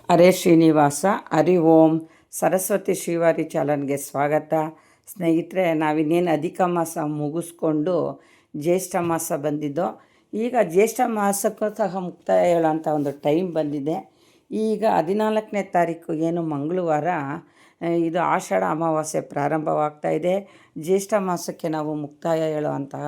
ಹರೇ ಶ್ರೀನಿವಾಸ ಹರಿ ಓಂ ಸರಸ್ವತಿ ಶ್ರೀವಾರಿ ಚಾನಲ್ಗೆ ಸ್ವಾಗತ. ಸ್ನೇಹಿತರೆ, ನಾವಿನ್ನೇನು ಅಧಿಕ ಮಾಸ ಮುಗಿಸ್ಕೊಂಡು ಜ್ಯೇಷ್ಠ ಮಾಸ ಬಂದಿದ್ದೋ, ಈಗ ಜ್ಯೇಷ್ಠ ಮಾಸಕ್ಕೂ ಸಹ ಮುಕ್ತಾಯ ಹೇಳೋಂಥ ಒಂದು ಟೈಮ್ ಬಂದಿದೆ. ಈಗ 14ನೇ ತಾರೀಕು ಏನು ಮಂಗಳವಾರ ಇದು ಆಷಾಢ ಅಮಾವಾಸ್ಯೆ ಪ್ರಾರಂಭವಾಗ್ತಾ ಇದೆ. ಜ್ಯೇಷ್ಠ ಮಾಸಕ್ಕೆ ನಾವು ಮುಕ್ತಾಯ ಹೇಳುವಂತಹ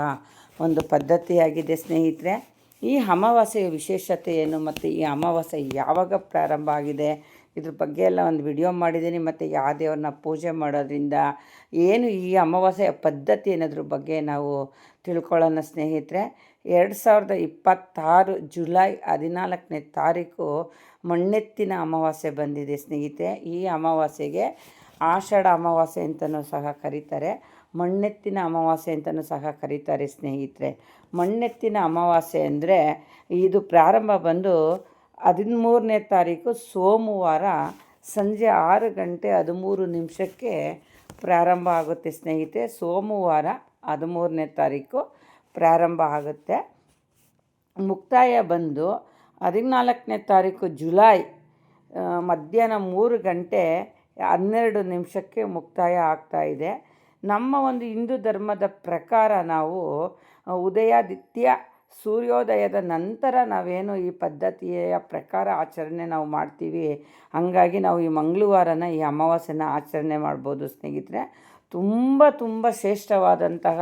ಒಂದು ಪದ್ಧತಿಯಾಗಿದೆ ಸ್ನೇಹಿತರೆ. ಈ ಅಮಾವಾಸ್ಯೆಯ ವಿಶೇಷತೆ ಏನು ಮತ್ತು ಈ ಅಮಾವಾಸ್ಯೆ ಯಾವಾಗ ಪ್ರಾರಂಭ ಆಗಿದೆ, ಇದ್ರ ಬಗ್ಗೆ ಎಲ್ಲ ಒಂದು ವಿಡಿಯೋ ಮಾಡಿದ್ದೀನಿ. ಮತ್ತು ಯಾವ ದೇವ್ರನ್ನ ಪೂಜೆ ಮಾಡೋದ್ರಿಂದ ಏನು ಈ ಅಮಾವಾಸ್ಯೆಯ ಪದ್ಧತಿ ಅನ್ನೋದ್ರ ಬಗ್ಗೆ ನಾವು ತಿಳ್ಕೊಳ್ಳೋಣ ಸ್ನೇಹಿತರೆ. 2026 ಜುಲೈ 14ನೇ ತಾರೀಕು ಮಣ್ಣೆತ್ತಿನ ಅಮಾವಾಸ್ಯೆ ಬಂದಿದೆ ಸ್ನೇಹಿತರೆ. ಈ ಅಮಾವಾಸ್ಯೆಗೆ ಆಷಾಢ ಅಮಾವಾಸ್ಯೆ ಅಂತಲೂ ಸಹ ಕರೀತಾರೆ, ಮಣ್ಣೆತ್ತಿನ ಅಮಾವಾಸ್ಯೆ ಅಂತಲೂ ಸಹ ಕರೀತಾರೆ ಸ್ನೇಹಿತರೆ. ಮಣ್ಣೆತ್ತಿನ ಅಮಾವಾಸ್ಯೆ ಅಂದರೆ ಇದು ಪ್ರಾರಂಭ ಬಂದು 13ನೇ ತಾರೀಕು ಸೋಮವಾರ ಸಂಜೆ 6:13 ಪ್ರಾರಂಭ ಆಗುತ್ತೆ ಸ್ನೇಹಿತರೆ. ಸೋಮವಾರ 13ನೇ ತಾರೀಕು ಪ್ರಾರಂಭ ಆಗುತ್ತೆ. ಮುಕ್ತಾಯ ಬಂದು 14ನೇ ತಾರೀಕು ಜುಲೈ ಮಧ್ಯಾಹ್ನ 3:12 ಮುಕ್ತಾಯ ಆಗ್ತಾಯಿದೆ. ನಮ್ಮ ಒಂದು ಹಿಂದೂ ಧರ್ಮದ ಪ್ರಕಾರ ನಾವು ಉದಯಾದಿತ್ಯ ಸೂರ್ಯೋದಯದ ನಂತರ ನಾವೇನು ಈ ಪದ್ಧತಿಯ ಪ್ರಕಾರ ಆಚರಣೆ ನಾವು ಮಾಡ್ತೀವಿ. ಹಾಗಾಗಿ ನಾವು ಈ ಮಂಗಳವಾರನ ಈ ಅಮಾವಾಸ್ಯೆನ ಆಚರಣೆ ಮಾಡ್ಬೋದು ಸ್ನೇಹಿತರೆ. ತುಂಬ ಶ್ರೇಷ್ಠವಾದಂತಹ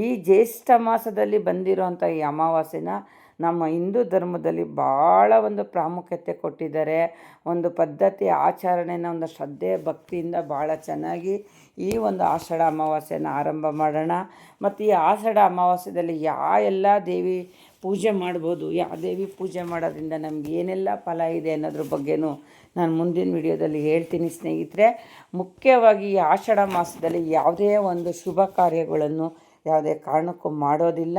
ಈ ಜ್ಯೇಷ್ಠ ಮಾಸದಲ್ಲಿ ಬಂದಿರೋಂಥ ಈ ಅಮಾವಾಸ್ಯೆನ ನಮ್ಮ ಹಿಂದೂ ಧರ್ಮದಲ್ಲಿ ಭಾಳ ಒಂದು ಪ್ರಾಮುಖ್ಯತೆ ಕೊಟ್ಟಿದ್ದಾರೆ. ಒಂದು ಪದ್ಧತಿ ಆಚರಣೆನ ಒಂದು ಶ್ರದ್ಧೆ ಭಕ್ತಿಯಿಂದ ಭಾಳ ಚೆನ್ನಾಗಿ ಈ ಒಂದು ಆಷಾಢ ಅಮಾವಾಸ್ಯೆನ ಆರಂಭ ಮಾಡೋಣ. ಮತ್ತು ಈ ಆಷಾಢ ಅಮಾವಾಸ್ಯೆಯಲ್ಲಿ ಎಲ್ಲ ದೇವಿ ಪೂಜೆ ಮಾಡ್ಬೋದು, ಯಾವ ದೇವಿ ಪೂಜೆ ಮಾಡೋದ್ರಿಂದ ನಮ್ಗೆ ಏನೆಲ್ಲ ಫಲ ಇದೆ ಅನ್ನೋದ್ರ ಬಗ್ಗೆನೂ ನಾನು ಮುಂದಿನ ವಿಡಿಯೋದಲ್ಲಿ ಹೇಳ್ತೀನಿ ಸ್ನೇಹಿತರೆ. ಮುಖ್ಯವಾಗಿ ಈ ಆಷಾಢ ಮಾಸದಲ್ಲಿ ಯಾವುದೇ ಒಂದು ಶುಭ ಕಾರ್ಯಗಳನ್ನು ಯಾವುದೇ ಕಾರಣಕ್ಕೂ ಮಾಡೋದಿಲ್ಲ.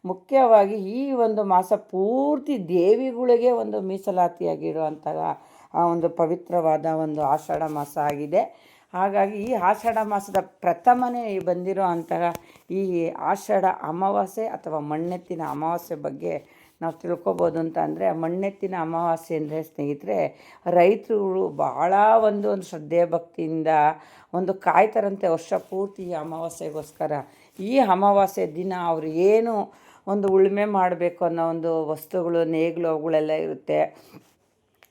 ಮುಖ್ಯವಾಗಿ ಈ ಒಂದು ಮಾಸ ಪೂರ್ತಿ ದೇವಿಗಳಿಗೆ ಒಂದು ಮೀಸಲಾತಿಯಾಗಿರುವಂತಹ ಒಂದು ಪವಿತ್ರವಾದ ಒಂದು ಆಷಾಢ ಮಾಸ ಆಗಿದೆ. ಹಾಗಾಗಿ ಈ ಆಷಾಢ ಮಾಸದ ಪ್ರಥಮನೇ ಬಂದಿರೋ ಅಂತಹ ಈ ಆಷಾಢ ಅಮಾವಾಸ್ಯೆ ಅಥವಾ ಮಣ್ಣೆತ್ತಿನ ಅಮಾವಾಸ್ಯೆ ಬಗ್ಗೆ ನಾವು ತಿಳ್ಕೊಬೋದು. ಅಂತ ಅಂದರೆ ಮಣ್ಣೆತ್ತಿನ ಅಮಾವಾಸ್ಯೆ ಅಂದರೆ ಸ್ನೇಹಿತರೆ, ರೈತರುಗಳು ಭಾಳ ಒಂದು ಶ್ರದ್ಧೆ ಭಕ್ತಿಯಿಂದ ಒಂದು ಕಾಯ್ತಾರಂತೆ ವರ್ಷ ಪೂರ್ತಿ ಈ ಅಮಾವಾಸ್ಯೆಗೋಸ್ಕರ. ಈ ಅಮಾವಾಸ್ಯೆ ದಿನ ಅವರು ಏನು ಒಂದು ಉಳುಮೆ ಮಾಡಬೇಕು ಅನ್ನೋ ಒಂದು ವಸ್ತುಗಳು ನೇಗಿಲು ಅವುಗಳೆಲ್ಲ ಇರುತ್ತೆ,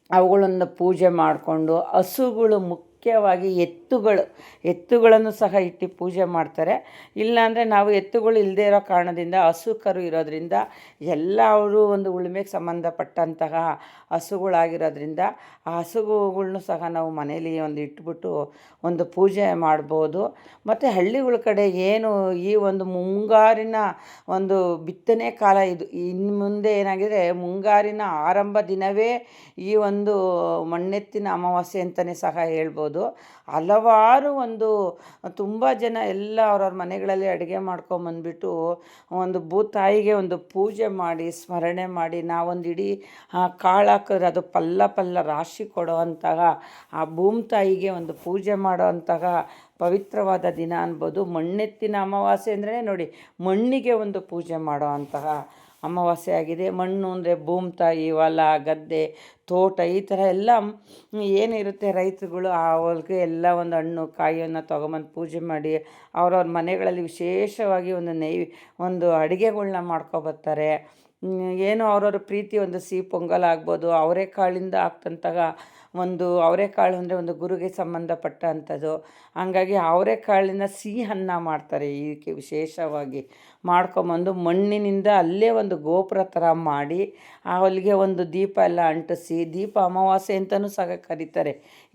ಅವುಗಳನ್ನು ಪೂಜೆ ಮಾಡಿಕೊಂಡು ಹಸುಗಳು ಮುಖ್ಯವಾಗಿ ಎತ್ತುಗಳನ್ನು ಸಹ ಇಟ್ಟು ಪೂಜೆ ಮಾಡ್ತಾರೆ. ಇಲ್ಲಾಂದರೆ ನಾವು ಎತ್ತುಗಳು ಇಲ್ಲದೇ ಇರೋ ಕಾರಣದಿಂದ ಹಸು ಕರು ಇರೋದ್ರಿಂದ ಎಲ್ಲ ಅವರು ಒಂದು ಉಳುಮೆಗೆ ಸಂಬಂಧಪಟ್ಟಂತಹ ಹಸುಗಳಾಗಿರೋದ್ರಿಂದ ಆ ಹಸುಗಳ್ನು ಸಹ ನಾವು ಮನೇಲಿ ಒಂದು ಇಟ್ಬಿಟ್ಟು ಒಂದು ಪೂಜೆ ಮಾಡ್ಬೋದು. ಮತ್ತು ಹಳ್ಳಿಗಳ ಕಡೆ ಏನು ಈ ಒಂದು ಮುಂಗಾರಿನ ಒಂದು ಬಿತ್ತನೆ ಕಾಲ ಇದು. ಇನ್ನು ಮುಂದೆ ಏನಾಗಿದೆ, ಮುಂಗಾರಿನ ಆರಂಭ ದಿನವೇ ಈ ಒಂದು ಮಣ್ಣೆತ್ತಿನ ಅಮಾವಾಸ್ಯೆ ಅಂತಲೇ ಸಹ ಹೇಳ್ಬೋದು. ಹಲವಾರು ಒಂದು ತುಂಬ ಜನ ಎಲ್ಲ ಅವ್ರವ್ರ ಮನೆಗಳಲ್ಲಿ ಅಡುಗೆ ಮಾಡ್ಕೊಂಬಂದ್ಬಿಟ್ಟು ಒಂದು ಭೂತಾಯಿಗೆ ಒಂದು ಪೂಜೆ ಮಾಡಿ ಸ್ಮರಣೆ ಮಾಡಿ ನಾವೊಂದು ಇಡೀ ಕಾಳು ಹಾಕಿದ್ರೆ ಅದು ಪಲ್ಲ ರಾಶಿ ಕೊಡುವಂತಹ ಆ ಭೂಮಿ ತಾಯಿಗೆ ಒಂದು ಪೂಜೆ ಮಾಡೋವಂತಹ ಪವಿತ್ರವಾದ ದಿನ ಅನ್ಬೋದು. ಮಣ್ಣೆತ್ತಿನ ಅಮಾವಾಸ್ಯೆ ಅಂದರೆ ನೋಡಿ, ಮಣ್ಣಿಗೆ ಒಂದು ಪೂಜೆ ಮಾಡೋ ಅಂತಹ ಅಮಾವಾಸ್ಯೆ ಆಗಿದೆ. ಮಣ್ಣು ಅಂದರೆ ಭೂಮಿ ತಾಯಿ, ಹೊಲ ಗದ್ದೆ ತೋಟ ಈ ಥರ ಎಲ್ಲ ಏನಿರುತ್ತೆ ರೈತರುಗಳು ಆ ಹೊಲಕ್ಕೆ ಎಲ್ಲ ಒಂದು ಹಣ್ಣು ಕಾಯಿಯನ್ನು ತೊಗೊಂಬಂದು ಪೂಜೆ ಮಾಡಿ ಅವ್ರವ್ರ ಮನೆಗಳಲ್ಲಿ ವಿಶೇಷವಾಗಿ ಒಂದು ಅಡುಗೆಗಳ್ನ ಮಾಡ್ಕೊಬರ್ತಾರೆ. ಏನು ಅವ್ರವ್ರ ಪ್ರೀತಿ ಒಂದು ಸಿಹಿ ಪೊಂಗಲ್ ಆಗ್ಬೋದು, ಅವರೆಕಾಳಿಂದ ಆಗ್ತಂತಹ ಒಂದು ಅವರೆಕಾಳು ಅಂದರೆ ಒಂದು ಗುರುಗೆ ಸಂಬಂಧಪಟ್ಟ ಅಂಥದ್ದು. ಹಂಗಾಗಿ ಅವರೆಕಾಳಿನ ಸಿಹಿ ಅನ್ನ ಮಾಡ್ತಾರೆ. ಇದಕ್ಕೆ ವಿಶೇಷವಾಗಿ ಮಾಡ್ಕೊಂಬಂದು ಮಣ್ಣಿನಿಂದ ಅಲ್ಲೇ ಒಂದು ಗೋಪುರ ಥರ ಮಾಡಿ ಅಲ್ಲಿಗೆ ಒಂದು ದೀಪ ಎಲ್ಲ ಅಂಟಿಸಿ, ದೀಪ ಅಮಾವಾಸ್ಯೆ ಅಂತಲೂ ಸಹ ಕರೀತಾರೆ.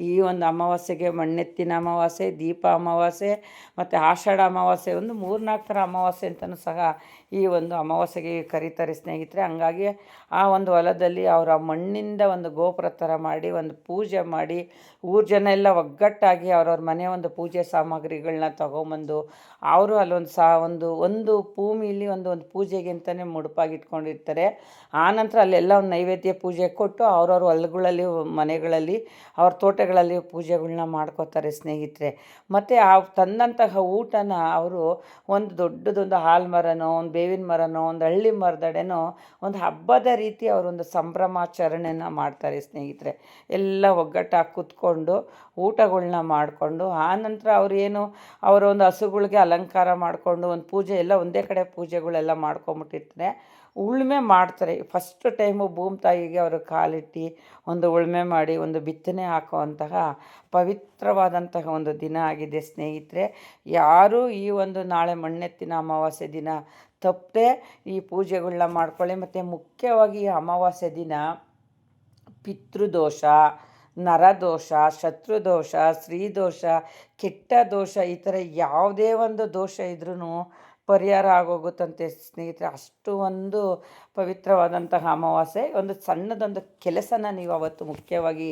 ಈ ಒಂದು ಅಮಾವಾಸ್ಯೆಗೆ ಮಣ್ಣೆತ್ತಿನ ಅಮಾವಾಸ್ಯೆ, ದೀಪ ಅಮಾವಾಸ್ಯೆ ಮತ್ತು ಆಷಾಢ ಅಮಾವಾಸ್ಯೆ, ಒಂದು 3-4 ಥರ ಅಮಾವಾಸ್ಯೆ ಅಂತಲೂ ಸಹ ಈ ಒಂದು ಅಮಾವಾಸ್ಯೆಗೆ ಕರೀತಾರೆ ಸ್ನೇಹಿತರೆ. ಹಂಗಾಗಿ ಆ ಒಂದು ಹೊಲದಲ್ಲಿ ಅವರ ಮಣ್ಣಿಂದ ಒಂದು ಗೋಪುರ ಥರ ಮಾಡಿ ಒಂದು ಪೂಜೆ ಮಾಡಿ ಊರು ಜನ ಎಲ್ಲ ಒಗ್ಗಟ್ಟಾಗಿ ಅವ್ರವ್ರ ಮನೆ ಒಂದು ಪೂಜೆ ಸಾಮಗ್ರಿಗಳನ್ನ ತೊಗೊಂಬಂದು ಅವರು ಅಲ್ಲೊಂದು ಒಂದು ಭೂಮಿಲಿ ಒಂದು ಪೂಜೆಗೆ ಅಂತಲೇ ಮುಡುಪಾಗಿಟ್ಕೊಂಡಿರ್ತಾರೆ. ಆನಂತರ ಅಲ್ಲೆಲ್ಲ ಒಂದು ನೈವೇದ್ಯ ಪೂಜೆ ಕೊಟ್ಟು ಅವ್ರವ್ರ ಹೊಲಗಳಲ್ಲಿ ಮನೆಗಳಲ್ಲಿ ಅವ್ರ ತೋಟಗಳಲ್ಲಿ ಪೂಜೆಗಳ್ನ ಮಾಡ್ಕೋತಾರೆ ಸ್ನೇಹಿತರೆ. ಮತ್ತು ಆ ತಂದಂತಹ ಊಟನ ಅವರು ಒಂದು ದೊಡ್ಡದೊಂದು ಆಲಮರನೋ, ಒಂದು ಬೇವಿನ ಮರನೋ, ಒಂದು ಹಳ್ಳಿ ಮರದಡೆನೋ ಒಂದು ಹಬ್ಬದ ರೀತಿ ಅವರೊಂದು ಸಂಭ್ರಮಾಚರಣೆನ ಮಾಡ್ತಾರೆ ಸ್ನೇಹಿತರೆ. ಎಲ್ಲ ಒಗ್ಗಟ್ಟಾಗಿ ಕೂತ್ಕೊಂಡು ಊಟಗಳ್ನ ಮಾಡಿಕೊಂಡು ಆನಂತರ ಅವರೇನು ಅವರ ಒಂದು ಹಸುಗಳ್ಗೆ ಅಲಂಕಾರ ಮಾಡಿಕೊಂಡು ಒಂದು ಪೂಜೆ ಎಲ್ಲ ಒಂದೇ ಕಡೆ ಪೂಜೆಗಳೆಲ್ಲ ಮಾಡ್ಕೊಂಬಿಟ್ಟಿರ್ತಾರೆ. ಉಳುಮೆ ಮಾಡ್ತಾರೆ. ಫಸ್ಟ್ ಟೈಮು ಭೂಮಿ ತಾಯಿಗೆ ಅವರು ಕಾಲಿಟ್ಟು ಒಂದು ಉಳುಮೆ ಮಾಡಿ ಒಂದು ಬಿತ್ತನೆ ಹಾಕುವಂತಹ ಪವಿತ್ರವಾದಂತಹ ಒಂದು ದಿನ ಆಗಿದೆ ಸ್ನೇಹಿತರೆ. ಯಾರೂ ಈ ಒಂದು ನಾಳೆ ಮಣ್ಣೆತ್ತಿನ ಅಮಾವಾಸ್ಯೆ ದಿನ ತಪ್ಪದೆ ಈ ಪೂಜೆಗಳ್ನ ಮಾಡ್ಕೊಳ್ಳಿ. ಮತ್ತು ಮುಖ್ಯವಾಗಿ ಈ ಅಮಾವಾಸ್ಯೆ ದಿನ ಪಿತೃದೋಷ, ನರದೋಷ, ಶತ್ರುದೋಷ, ಸ್ತ್ರೀದೋಷ, ಕೆಟ್ಟ ದೋಷ ಈ ಥರ ಯಾವುದೇ ಒಂದು ದೋಷ ಇದ್ರೂ ಪರಿಹಾರ ಆಗೋಗುತ್ತಂತೆ ಸ್ನೇಹಿತರೆ. ಅಷ್ಟು ಒಂದು ಪವಿತ್ರವಾದಂತಹ ಅಮಾವಾಸ್ಯೆ. ಒಂದು ಸಣ್ಣದೊಂದು ಕೆಲಸನ ನೀವು ಅವತ್ತು ಮುಖ್ಯವಾಗಿ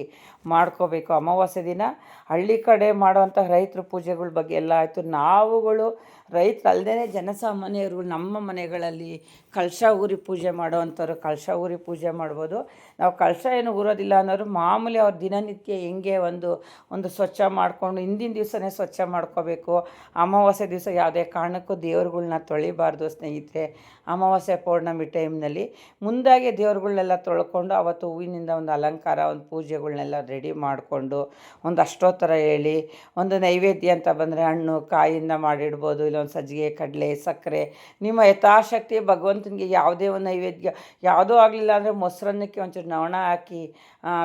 ಮಾಡ್ಕೋಬೇಕು. ಅಮಾವಾಸ್ಯೆ ದಿನ ಹಳ್ಳಿ ಕಡೆ ಮಾಡುವಂಥ ರೈತರ ಪೂಜೆಗಳ ಬಗ್ಗೆ ಎಲ್ಲ ಆಯಿತು. ನಾವುಗಳು ರೈತರಲ್ಲದೇ ಜನಸಾಮಾನ್ಯರು ನಮ್ಮ ಮನೆಗಳಲ್ಲಿ ಕಳಶ ಊರಿ ಪೂಜೆ ಮಾಡೋವಂಥವ್ರು ಕಳಶ ಊರಿ ಪೂಜೆ ಮಾಡ್ಬೋದು. ನಾವು ಕಳಶ ಏನು ಊರೋದಿಲ್ಲ ಅನ್ನೋರು ಮಾಮೂಲಿ ಅವ್ರ ದಿನನಿತ್ಯ ಹೆಂಗೆ ಒಂದು ಸ್ವಚ್ಛ ಮಾಡಿಕೊಂಡು ಹಿಂದಿನ ದಿವಸನೇ ಸ್ವಚ್ಛ ಮಾಡ್ಕೋಬೇಕು. ಅಮಾವಾಸ್ಯೆ ದಿವಸ ಯಾವುದೇ ಕಾರಣಕ್ಕೂ ದೇವ್ರುಗಳ್ನ ತೊಳಿಬಾರ್ದು ಸ್ನೇಹಿತರೆ. ಅಮಾವಾಸ್ಯೆ ಪೌರ್ಣಮಿ ಟೈಮ್ನಲ್ಲಿ ಮುಂದಾಗೆ ದೇವ್ರುಗಳ್ನೆಲ್ಲ ತೊಳ್ಕೊಂಡು ಅವತ್ತು ಹೂವಿನಿಂದ ಒಂದು ಅಲಂಕಾರ, ಒಂದು ಪೂಜೆಗಳ್ನೆಲ್ಲ ರೆಡಿ ಮಾಡಿಕೊಂಡು ಒಂದು ಅಷ್ಟೋತ್ತರ ಹೇಳಿ, ಒಂದು ನೈವೇದ್ಯ ಅಂತ ಬಂದರೆ ಹಣ್ಣು ಕಾಯಿಂದ ಮಾಡಿಡ್ಬೋದು, ಇಲ್ಲೊಂದು ಸಜ್ಜಿಗೆ, ಕಡಲೆ, ಸಕ್ಕರೆ, ನಿಮ್ಮ ಯಥಾಶಕ್ತಿ ಭಗವಂತನಿಗೆ ಯಾವುದೇ ಒಂದು ನೈವೇದ್ಯ. ಯಾವುದೂ ಆಗಲಿಲ್ಲ ಅಂದರೆ ಮೊಸರನ್ನಕ್ಕೆ ಒಂಚೂರು ನವಣ ಹಾಕಿ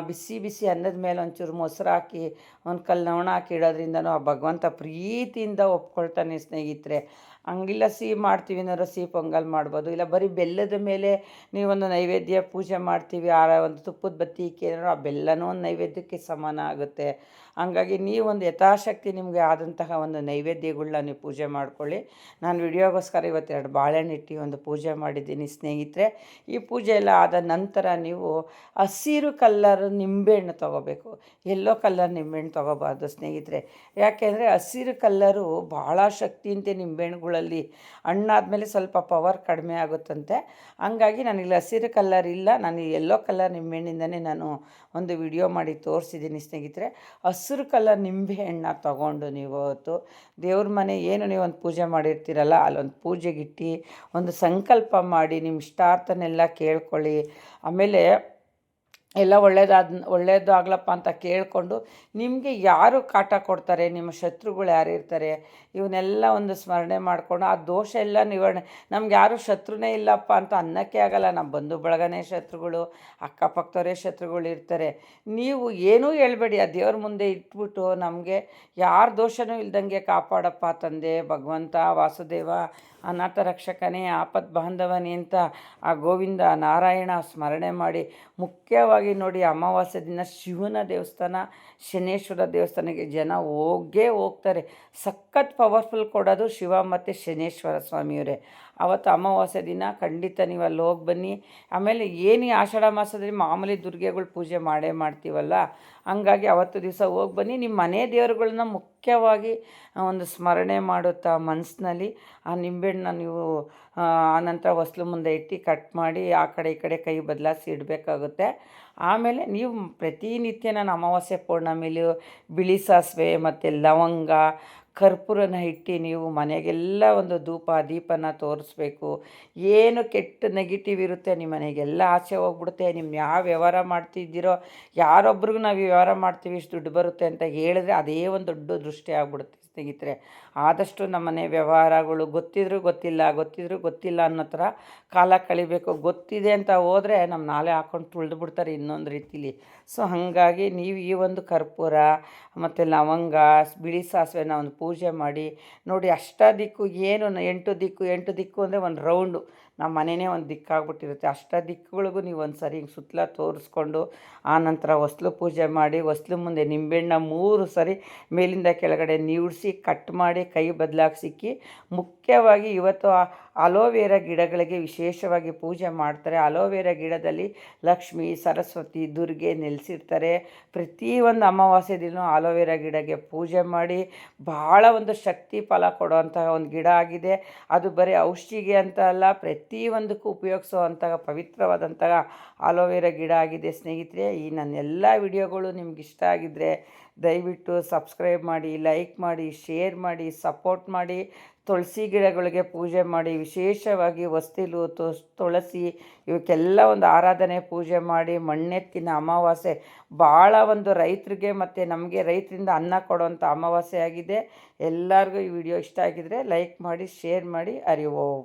ಬಿಸಿ ಬಿಸಿ ಅನ್ನದ ಮೇಲೆ ಒಂಚೂರು ಮೊಸರು ಹಾಕಿ ಒಂದು ಕಲ್ಲು ನವಣ ಹಾಕಿ ಇಡೋದ್ರಿಂದನೂ ಆ ಭಗವಂತ ಪ್ರೀತಿಯಿಂದ ಒಪ್ಕೊಳ್ತಾನೆ ಸ್ನೇಹಿತರೆ. ಹಂಗಿಲ್ಲ ಸಿಹಿ ಮಾಡ್ತೀವಿ ಅನ್ನೋರು ಸಿಹಿ ಪೊಂಗಲ್ ಮಾಡ್ಬೋದು. ಇಲ್ಲ ಬರೀ ಬೆಲ್ಲದ ಮೇಲೆ ನೀವೊಂದು ನೈವೇದ್ಯ ಪೂಜೆ ಮಾಡ್ತೀವಿ, ಒಂದು ತುಪ್ಪದ ಬತ್ತಿ ಇಕ್ಕಿದ್ರೂ ಆ ಬೆಲ್ಲನೂ ಒಂದು ನೈವೇದ್ಯಕ್ಕೆ ಸಮಾನ ಆಗುತ್ತೆ. ಹಂಗಾಗಿ ನೀವೊಂದು ಯಥಾಶಕ್ತಿ ನಿಮಗೆ ಆದಂತಹ ಒಂದು ನೈವೇದ್ಯಗಳನ್ನ ನೀವು ಪೂಜೆ ಮಾಡ್ಕೊಳ್ಳಿ. ನಾನು ವಿಡಿಯೋಗೋಸ್ಕರ ಇವತ್ತು 2 ಬಾಳೆಹಣ್ಣು ಇಟ್ಟು ಒಂದು ಪೂಜೆ ಮಾಡಿದ್ದೀನಿ ಸ್ನೇಹಿತರೆ. ಈ ಪೂಜೆ ಎಲ್ಲ ಆದ ನಂತರ ನೀವು ಹಸಿರು ಕಲ್ಲರ್ ನಿಂಬೆಹಣ್ಣು ತೊಗೋಬೇಕು. ಎಲ್ಲೋ ಕಲ್ಲರ್ ನಿಂಬೆಹಣ್ಣು ತೊಗೋಬಾರ್ದು ಸ್ನೇಹಿತರೆ. ಯಾಕೆಂದರೆ ಹಸಿರು ಕಲ್ಲರು ಭಾಳ ಶಕ್ತಿ ಅಂತೆ ನಿಂಬೆಹಣ್ಣುಗಳಲ್ಲಿ. ಹಣ್ಣಾದಮೇಲೆ ಸ್ವಲ್ಪ ಪವರ್ ಕಡಿಮೆ ಆಗುತ್ತಂತೆ. ಹಂಗಾಗಿ ನನಗೆ ಹಸಿರು ಕಲ್ಲರ್ ಇಲ್ಲ, ನಾನು ಎಲ್ಲೋ ಕಲ್ಲರ್ ನಿಂಬೆಹಣ್ಣಿಂದನೇ ನಾನು ಒಂದು ವಿಡಿಯೋ ಮಾಡಿ ತೋರಿಸಿದ್ದೀನಿ ಸ್ನೇಹಿತರೆ. ಹಸಿರು ಕಲ್ಲರ್ ನಿಂಬೆಹಣ್ಣ ತೊಗೊಂಡು ನೀವು ಅವತ್ತು ದೇವ್ರ ಮನೆ ಏನು ನೀವು ಒಂದು ಪೂಜೆ ಮಾಡಿರ್ತೀರಲ್ಲ ಅಲ್ಲೊಂದು ಪೂಜೆಗಿಟ್ಟು ಒಂದು ಸಂಕಲ್ಪ ಮಾಡಿ ನಿಮ್ಮ ಇಷ್ಟಾರ್ಥನೆಲ್ಲ ಕೇಳ್ಕೊಳ್ಳಿ. ಆಮೇಲೆ ಎಲ್ಲ ಒಳ್ಳೇದು ಆಗ್ಲಪ್ಪ ಅಂತ ಕೇಳಿಕೊಂಡು ನಿಮಗೆ ಯಾರು ಕಾಟ ಕೊಡ್ತಾರೆ, ನಿಮ್ಮ ಶತ್ರುಗಳು ಯಾರು ಇರ್ತಾರೆ, ಇವನ್ನೆಲ್ಲ ಒಂದು ಸ್ಮರಣೆ ಮಾಡಿಕೊಂಡು ಆ ದೋಷ ಎಲ್ಲ ನಿವಾರಣೆ. ನಮ್ಗೆ ಯಾರು ಶತ್ರುನೇ ಇಲ್ಲಪ್ಪ ಅಂತ ಅನ್ನೋಕ್ಕೆ ಆಗಲ್ಲ. ನಮ್ಮ ಬಂಧು ಬಳಗನೇ ಶತ್ರುಗಳು, ಅಕ್ಕಪಕ್ಕದವರೇ ಶತ್ರುಗಳು ಇರ್ತಾರೆ. ನೀವು ಏನೂ ಹೇಳ್ಬೇಡಿ, ಆ ದೇವ್ರ ಮುಂದೆ ಇಟ್ಬಿಟ್ಟು ನಮಗೆ ಯಾರ ದೋಷನೂ ಇಲ್ದಂಗೆ ಕಾಪಾಡಪ್ಪ ತಂದೆ ಭಗವಂತ ವಾಸುದೇವ ಅನಾಥ ರಕ್ಷಕನೇ ಆಪತ್ ಬಾಂಧವನೇ ಅಂತ ಆ ಗೋವಿಂದ ನಾರಾಯಣ ಸ್ಮರಣೆ ಮಾಡಿ. ಮುಖ್ಯವಾಗಿ ನೋಡಿ ಅಮಾವಾಸ್ಯೆ ದಿನ ಶಿವನ ದೇವಸ್ಥಾನ, ಶನೇಶ್ವರ ದೇವಸ್ಥಾನಕ್ಕೆ ಜನ ಹೋಗ್ತಾರೆ. ಸಖತ್ ಪವರ್ಫುಲ್ ಕೊಡೋದು ಶಿವ ಮತ್ತು ಶನೇಶ್ವರ ಸ್ವಾಮಿಯವರೇ. ಅವತ್ತು ಅಮಾವಾಸ್ಯೆ ದಿನ ಖಂಡಿತ ನೀವು ಅಲ್ಲಿ ಹೋಗಿ ಬನ್ನಿ. ಆಮೇಲೆ ಏನು ಆಷಾಢ ಮಾಸದಲ್ಲಿ ಮಾಮೂಲಿ ದುರ್ಗೆಗಳು ಪೂಜೆ ಮಾಡೇ ಮಾಡ್ತೀವಲ್ಲ, ಹಂಗಾಗಿ ಅವತ್ತು ದಿವಸ ಹೋಗಿ ಬನ್ನಿ. ನಿಮ್ಮ ಮನೆ ದೇವರುಗಳನ್ನ ಮುಖ್ಯವಾಗಿ ಒಂದು ಸ್ಮರಣೆ ಮಾಡುತ್ತಾ ಮನಸ್ಸಿನಲ್ಲಿ ಆ ನಿಂಬೆಹಣ್ಣನ್ನ ನೀವು ಆನಂತರ ಹೊಸ್ಲು ಮುಂದೆ ಇಟ್ಟು ಕಟ್ ಮಾಡಿ ಆ ಕಡೆ ಈ ಕಡೆ ಕೈ ಬದಲಾಯಿಸಿ ಇಡಬೇಕಾಗುತ್ತೆ. ಆಮೇಲೆ ನೀವು ಪ್ರತಿನಿತ್ಯ ನಾನು ಅಮಾವಾಸ್ಯೆ ಪೌರ್ಣಮಿಲಿ ಬಿಳಿ ಸಾಸಿವೆ ಮತ್ತು ಲವಂಗ ಕರ್ಪೂರನ ಇಟ್ಟು ನೀವು ಮನೆಗೆಲ್ಲ ಒಂದು ಧೂಪ ದೀಪನ ತೋರಿಸ್ಬೇಕು. ಏನು ಕೆಟ್ಟ ನೆಗೆಟಿವ್ ಇರುತ್ತೆ ನಿಮ್ಮ ಮನೆಗೆಲ್ಲ ಆಚೆ ಹೋಗ್ಬಿಡುತ್ತೆ. ನಿಮ್ಮ ಯಾವ ವ್ಯವಹಾರ ಮಾಡ್ತಿದ್ದೀರೋ ಯಾರೊಬ್ರಿಗೂ ನಾವು ವ್ಯವಹಾರ ಮಾಡ್ತೀವಿ ಇಷ್ಟು ದುಡ್ಡು ಬರುತ್ತೆ ಅಂತ ಹೇಳಿದ್ರೆ ಅದೇ ಒಂದು ದೊಡ್ಡ ದೃಷ್ಟಿ ಆಗ್ಬಿಡುತ್ತೆ ಸ್ನೇಹಿತರೆ. ಆದಷ್ಟು ನಮ್ಮನೆ ವ್ಯವಹಾರಗಳು ಗೊತ್ತಿದ್ರೂ ಗೊತ್ತಿಲ್ಲ ಅನ್ನೋ ಥರ ಕಾಲ ಕಳಿಬೇಕು. ಗೊತ್ತಿದೆ ಅಂತ ಹೋದರೆ ನಮ್ಮ ನಾಲೆ ಹಾಕ್ಕೊಂಡು ತುಳಿದ್ಬಿಡ್ತಾರೆ ಇನ್ನೊಂದು ರೀತಿಲಿ. ಸೊ ಹಾಗಾಗಿ ನೀವು ಈ ಒಂದು ಕರ್ಪೂರ ಮತ್ತು ಲವಂಗ ಬಿಳಿ ಸಾಸಿವೆನ ಒಂದು ಪೂಜೆ ಮಾಡಿ ನೋಡಿ. ದಿಕ್ಕು ಏನು 8 ದಿಕ್ಕು ಅಂದರೆ ಒಂದು ರೌಂಡು ನಮ್ಮ ಮನೆಯೇ ಒಂದು ದಿಕ್ಕಾಗ್ಬಿಟ್ಟಿರುತ್ತೆ. ದಿಕ್ಕುಗಳಿಗೂ ನೀವು ಒಂದು ಸರಿ ಸುತ್ತಲ ತೋರಿಸ್ಕೊಂಡು ಆನಂತರ ಹೊಸ್ಲು ಪೂಜೆ ಮಾಡಿ ಹೊಸ್ಲು ಮುಂದೆ ನಿಂಬೆಹಣ್ಣ 3 ಸರಿ ಮೇಲಿಂದ ಕೆಳಗಡೆ ನೀಡ್ಸಿ ಕಟ್ ಮಾಡಿ ಕೈ ಬದಲಾಗಿಸಿಕ್ಕಿ. ಮುಖ್ಯವಾಗಿ ಇವತ್ತು ಅಲೋವೆರಾ ಗಿಡಗಳಿಗೆ ವಿಶೇಷವಾಗಿ ಪೂಜೆ ಮಾಡ್ತಾರೆ. ಅಲೋವೆರಾ ಗಿಡದಲ್ಲಿ ಲಕ್ಷ್ಮಿ, ಸರಸ್ವತಿ, ದುರ್ಗೆ ನೆಲೆಸಿರ್ತಾರೆ. ಪ್ರತಿಯೊಂದು ಅಮಾವಾಸ್ಯೆ ದಿನ ಅಲೋವೆರಾ ಗಿಡಕ್ಕೆ ಪೂಜೆ ಮಾಡಿ ಭಾಳ ಒಂದು ಶಕ್ತಿ ಫಲ ಕೊಡುವಂತಹ ಒಂದು ಗಿಡ ಆಗಿದೆ. ಅದು ಬರೀ ಔಷಧಿಗೆ ಅಂತ ಅಲ್ಲ, ಪ್ರತಿಯೊಂದಕ್ಕೂ ಉಪಯೋಗಿಸುವಂತಹ ಪವಿತ್ರವಾದಂತಹ ಅಲೋವೆರಾ ಗಿಡ ಆಗಿದೆ ಸ್ನೇಹಿತರೆ. ಈ ನನ್ನ ಎಲ್ಲ ವಿಡಿಯೋಗಳು ನಿಮ್ಗೆ ಇಷ್ಟ ಆಗಿದ್ದರೆ ದಯವಿಟ್ಟು ಸಬ್ಸ್ಕ್ರೈಬ್ ಮಾಡಿ, ಲೈಕ್ ಮಾಡಿ, ಶೇರ್ ಮಾಡಿ, ಸಪೋರ್ಟ್ ಮಾಡಿ. ತುಳಸಿ ಗಿಡಗಳಿಗೆ ಪೂಜೆ ಮಾಡಿ, ವಿಶೇಷವಾಗಿ ಹೊಸ್ತಿಲು, ತುಳಸಿ ಇವಕ್ಕೆಲ್ಲ ಒಂದು ಆರಾಧನೆ ಪೂಜೆ ಮಾಡಿ. ಮಣ್ಣೆತ್ತಿನ ಅಮಾವಾಸ್ಯೆ ಭಾಳ ಒಂದು ರೈತರಿಗೆ ಮತ್ತು ನಮಗೆ ರೈತರಿಂದ ಅನ್ನ ಕೊಡುವಂಥ ಅಮಾವಾಸ್ಯೆ ಆಗಿದೆ. ಎಲ್ಲರಿಗೂ ಈ ವಿಡಿಯೋ ಇಷ್ಟ ಆಗಿದ್ದರೆ ಲೈಕ್ ಮಾಡಿ, ಶೇರ್ ಮಾಡಿ. ಹರಿ ಓಂ.